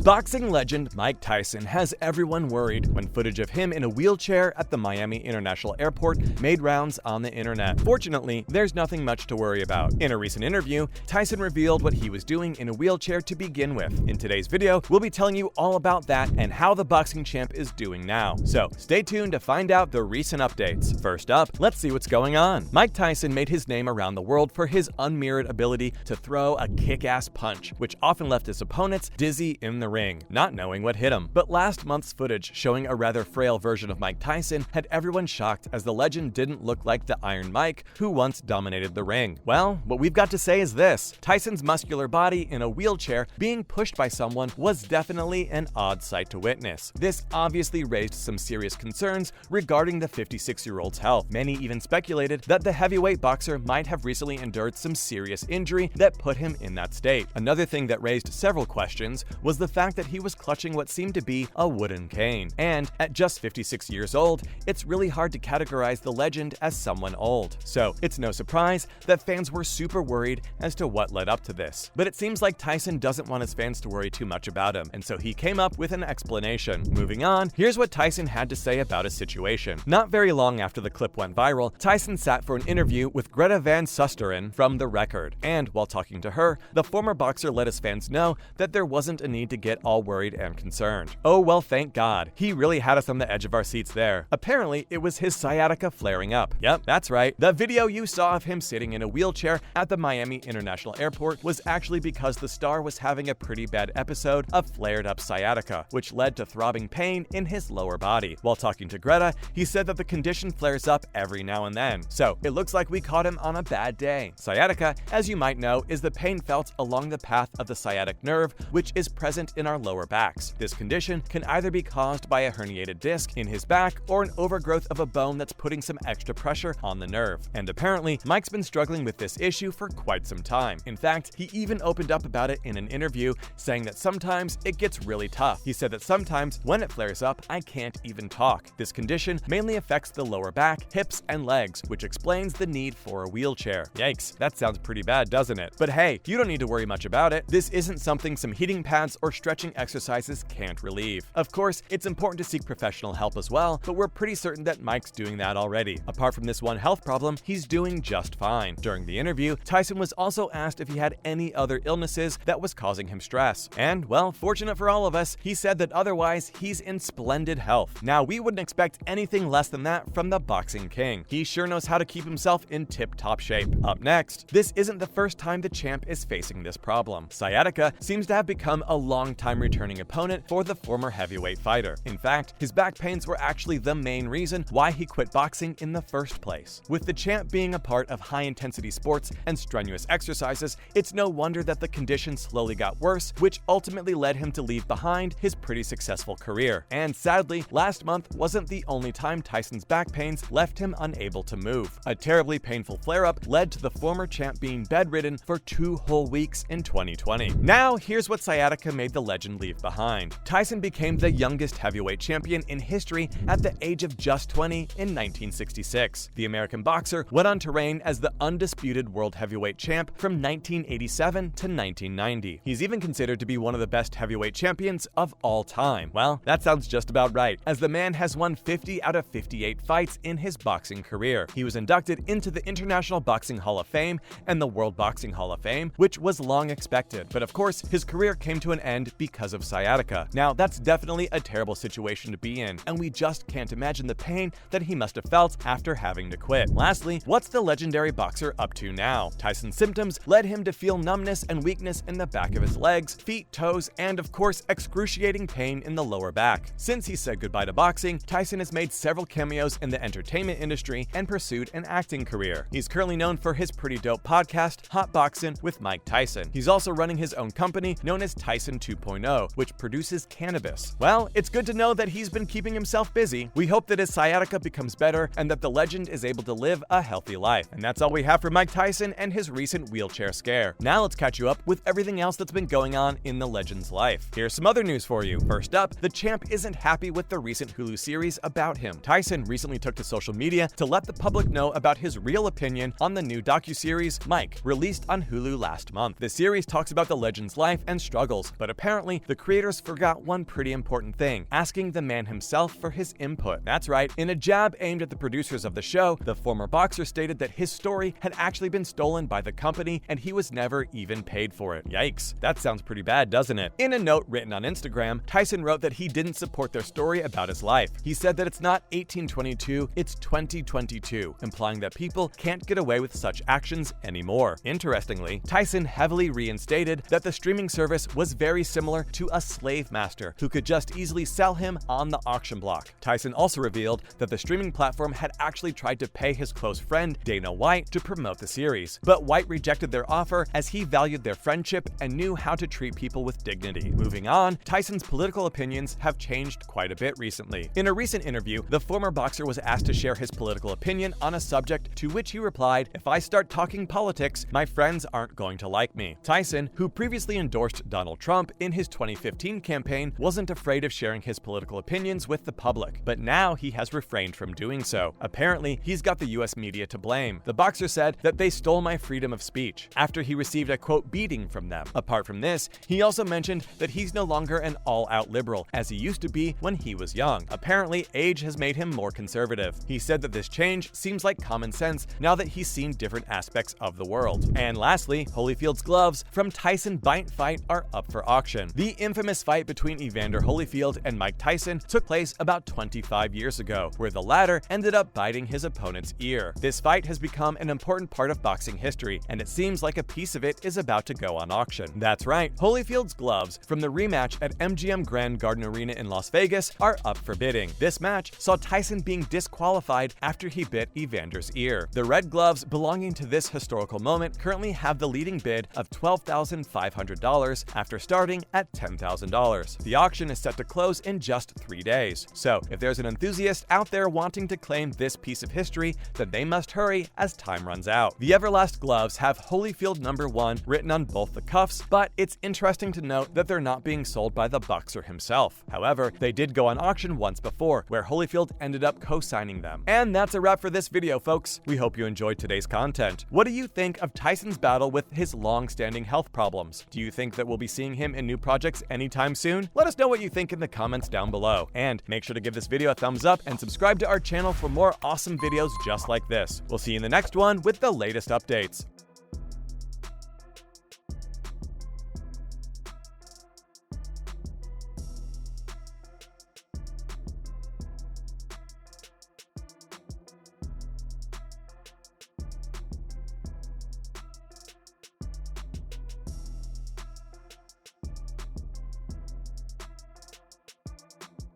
Boxing legend Mike Tyson has everyone worried when footage of him in a wheelchair at the Miami International Airport made rounds on the internet. Fortunately, there's nothing much to worry about. In a recent interview, Tyson revealed what he was doing in a wheelchair to begin with. In today's video, we'll be telling you all about that and how the boxing champ is doing now. So stay tuned to find out the recent updates. First up, let's see what's going on. Mike Tyson made his name around the world for his unmirrored ability to throw a kick-ass punch, which often left his opponents dizzy in the ring, not knowing what hit him. But last month's footage showing a rather frail version of Mike Tyson had everyone shocked, as the legend didn't look like the Iron Mike who once dominated the ring. Well, what we've got to say is this: Tyson's muscular body in a wheelchair being pushed by someone was definitely an odd sight to witness. This obviously raised some serious concerns regarding the 56-year-old's health. Many even speculated that the heavyweight boxer might have recently endured some serious injury that put him in that state. Another thing that raised several questions was the fact that he was clutching what seemed to be a wooden cane. And at just 56 years old, it's really hard to categorize the legend as someone old. So it's no surprise that fans were super worried as to what led up to this. But it seems like Tyson doesn't want his fans to worry too much about him, and so he came up with an explanation. Moving on, here's what Tyson had to say about his situation. Not very long after the clip went viral, Tyson sat for an interview with Greta Van Susteren from The Record. And while talking to her, the former boxer let his fans know that there wasn't a need to get all worried and concerned. Oh well, thank God. He really had us on the edge of our seats there. Apparently, it was his sciatica flaring up. Yep, that's right. The video you saw of him sitting in a wheelchair at the Miami International Airport was actually because the star was having a pretty bad episode of flared-up sciatica, which led to throbbing pain in his lower body. While talking to Greta, he said that the condition flares up every now and then. So it looks like we caught him on a bad day. Sciatica, as you might know, is the pain felt along the path of the sciatic nerve, which is present in our lower backs. This condition can either be caused by a herniated disc in his back or an overgrowth of a bone that's putting some extra pressure on the nerve. And apparently, Mike's been struggling with this issue for quite some time. In fact, he even opened up about it in an interview, saying that sometimes it gets really tough. He said that sometimes when it flares up, I can't even talk. This condition mainly affects the lower back, hips, and legs, which explains the need for a wheelchair. Yikes, that sounds pretty bad, doesn't it? But hey, you don't need to worry much about it. This isn't something some heating pads or stretching exercises can't relieve. Of course, it's important to seek professional help as well, but we're pretty certain that Mike's doing that already. Apart from this one health problem, he's doing just fine. During the interview, Tyson was also asked if he had any other illnesses that was causing him stress. And, well, fortunate for all of us, he said that otherwise he's in splendid health. Now, we wouldn't expect anything less than that from the boxing king. He sure knows how to keep himself in tip-top shape. Up next, this isn't the first time the champ is facing this problem. Sciatica seems to have become a long-time returning opponent for the former heavyweight fighter. In fact, his back pains were actually the main reason why he quit boxing in the first place. With the champ being a part of high-intensity sports and strenuous exercises, it's no wonder that the condition slowly got worse, which ultimately led him to leave behind his pretty successful career. And sadly, last month wasn't the only time Tyson's back pains left him unable to move. A terribly painful flare-up led to the former champ being bedridden for 2 whole weeks in 2020. Now, here's what sciatica made the legend leave behind. Tyson became the youngest heavyweight champion in history at the age of just 20 in 1966. The American boxer went on to reign as the undisputed world heavyweight champ from 1987 to 1990. He's even considered to be one of the best heavyweight champions of all time. Well, that sounds just about right, as the man has won 50 out of 58 fights in his boxing career. He was inducted into the International Boxing Hall of Fame and the World Boxing Hall of Fame, which was long expected. But of course, his career came to an end because of sciatica. Now, that's definitely a terrible situation to be in, and we just can't imagine the pain that he must have felt after having to quit. Lastly, what's the legendary boxer up to now? Tyson's symptoms led him to feel numbness and weakness in the back of his legs, feet, toes, and of course, excruciating pain in the lower back. Since he said goodbye to boxing, Tyson has made several cameos in the entertainment industry and pursued an acting career. He's currently known for his pretty dope podcast, Hot Boxin' with Mike Tyson. He's also running his own company known as Tyson 2.0, which produces cannabis. Well, it's good to know that he's been keeping himself busy. We hope that his sciatica becomes better and that the legend is able to live a healthy life. And that's all we have for Mike Tyson and his recent wheelchair scare. Now let's catch you up with everything else that's been going on in the legend's life. Here's some other news for you. First up, the champ isn't happy with the recent Hulu series about him. Tyson recently took to social media to let the public know about his real opinion on the new docuseries Mike, released on Hulu last month. The series talks about the legend's life and struggles, but apparently apparently the creators forgot one pretty important thing: asking the man himself for his input. That's right, in a jab aimed at the producers of the show, the former boxer stated that his story had actually been stolen by the company and he was never even paid for it. Yikes, that sounds pretty bad, doesn't it? In a note written on Instagram, Tyson wrote that he didn't support their story about his life. He said that it's not 1822, it's 2022, implying that people can't get away with such actions anymore. Interestingly, Tyson heavily reinstated that the streaming service was very similar to a slave master who could just easily sell him on the auction block. Tyson also revealed that the streaming platform had actually tried to pay his close friend Dana White to promote the series, but White rejected their offer as he valued their friendship and knew how to treat people with dignity. Moving on, Tyson's political opinions have changed quite a bit recently. In a recent interview, the former boxer was asked to share his political opinion on a subject, to which he replied, "If I start talking politics, my friends aren't going to like me." Tyson, who previously endorsed Donald Trump in his 2015 campaign, wasn't afraid of sharing his political opinions with the public, but now he has refrained from doing so. Apparently, he's got the US media to blame. The boxer said that they stole my freedom of speech after he received a quote beating from them. Apart from this, he also mentioned that he's no longer an all-out liberal as he used to be when he was young. Apparently, age has made him more conservative. He said that this change seems like common sense now that he's seen different aspects of the world. And lastly, Holyfield's gloves from Tyson Bite Fight are up for auction. The infamous fight between Evander Holyfield and Mike Tyson took place about 25 years ago, where the latter ended up biting his opponent's ear. This fight has become an important part of boxing history, and it seems like a piece of it is about to go on auction. That's right, Holyfield's gloves from the rematch at MGM Grand Garden Arena in Las Vegas are up for bidding. This match saw Tyson being disqualified after he bit Evander's ear. The red gloves belonging to this historical moment currently have the leading bid of $12,500 after starting at $10,000. The auction is set to close in just 3 days. So if there's an enthusiast out there wanting to claim this piece of history, then they must hurry as time runs out. The Everlast gloves have Holyfield #1 written on both the cuffs, but it's interesting to note that they're not being sold by the boxer himself. However, they did go on auction once before, where Holyfield ended up co-signing them. And that's a wrap for this video, folks. We hope you enjoyed today's content. What do you think of Tyson's battle with his long-standing health problems? Do you think that we'll be seeing him in new projects anytime soon? Let us know what you think in the comments down below. And make sure to give this video a thumbs up and subscribe to our channel for more awesome videos just like this. We'll see you in the next one with the latest updates.